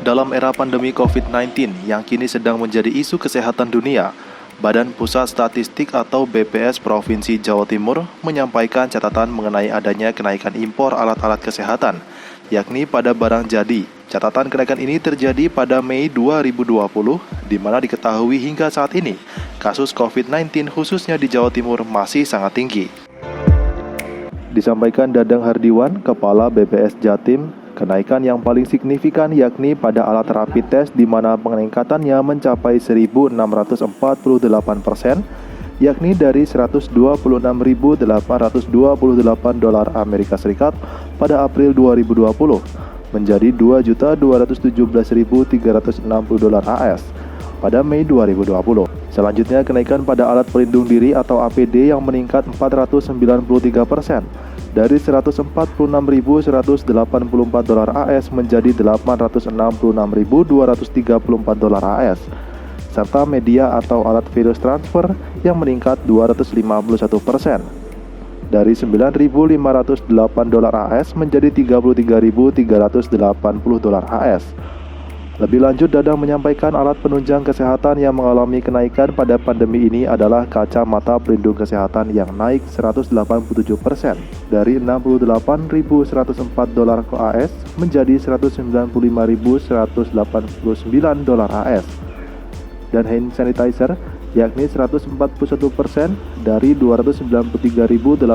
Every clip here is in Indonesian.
Dalam era pandemi COVID-19 yang kini sedang menjadi isu kesehatan dunia, Badan Pusat Statistik atau BPS Provinsi Jawa Timur menyampaikan catatan mengenai adanya kenaikan impor alat-alat kesehatan, yakni pada barang jadi. Catatan kenaikan ini terjadi pada Mei 2020, di mana diketahui hingga saat ini, kasus COVID-19 khususnya di Jawa Timur masih sangat tinggi. Disampaikan Dadang Hardiwan, Kepala BPS Jatim, kenaikan yang paling signifikan yakni pada alat rapid test di mana peningkatannya mencapai 1.648%, yakni dari 126.828 dolar Amerika Serikat pada April 2020 menjadi 2.217.360 dolar AS pada Mei 2020. Selanjutnya, kenaikan pada alat pelindung diri atau APD yang meningkat 493% dari 146.184 dolar AS menjadi 866.234 dolar AS, serta media atau alat virus transfer yang meningkat 251% dari 9.508 dolar AS menjadi 33.380 dolar AS. Lebih lanjut, Dadang menyampaikan alat penunjang kesehatan yang mengalami kenaikan pada pandemi ini adalah kacamata pelindung kesehatan yang naik 187% dari 68.104 dolar AS menjadi 195.189 dolar AS, dan hand sanitizer yakni 141% dari 293.812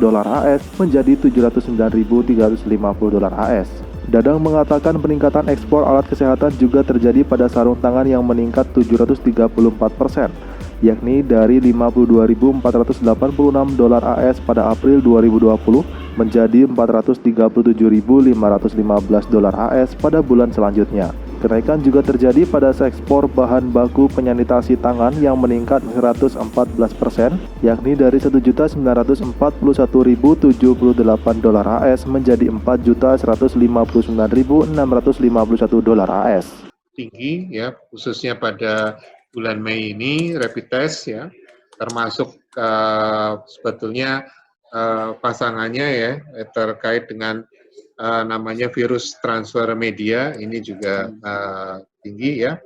dolar AS menjadi 709.350 dolar AS. Dadang mengatakan peningkatan ekspor alat kesehatan juga terjadi pada sarung tangan yang meningkat 734%, yakni dari 52.486 dolar AS pada April 2020 menjadi 437.515 dolar AS pada bulan selanjutnya. Kenaikan juga terjadi pada ekspor bahan baku penyanitasi tangan yang meningkat 114%, yakni dari 1.941.078 dolar AS menjadi 4.159.651 dolar AS. Tinggi ya, khususnya pada bulan Mei ini rapid test ya, termasuk sebetulnya pasangannya ya terkait dengan namanya virus transfer media ini juga tinggi ya.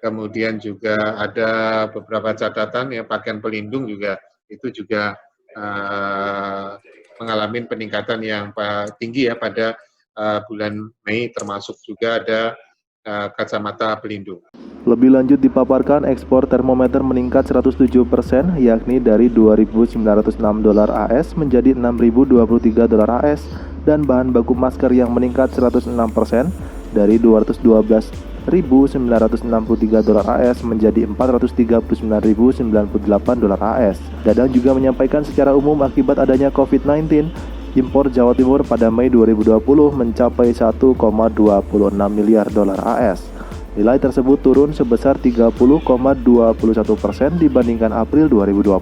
Kemudian juga ada beberapa catatan ya, pakaian pelindung juga itu juga mengalami peningkatan yang tinggi ya pada bulan Mei, termasuk juga ada kacamata pelindung. Lebih lanjut dipaparkan ekspor termometer meningkat 107%, yakni dari 2.906 dolar AS menjadi 6.023 dolar AS, dan bahan baku masker yang meningkat 106% dari 212.963 dolar AS menjadi 439.098 dolar AS. Dadang juga menyampaikan secara umum akibat adanya COVID-19, impor Jawa Timur pada Mei 2020 mencapai 1,26 miliar dolar AS. Nilai tersebut turun sebesar 30,21% dibandingkan April 2020.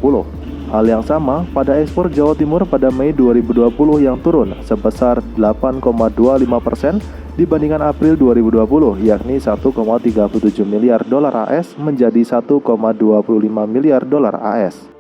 Hal yang sama pada ekspor Jawa Timur pada Mei 2020 yang turun sebesar 8,25% dibandingkan April 2020, yakni 1,37 miliar dolar AS menjadi 1,25 miliar dolar AS.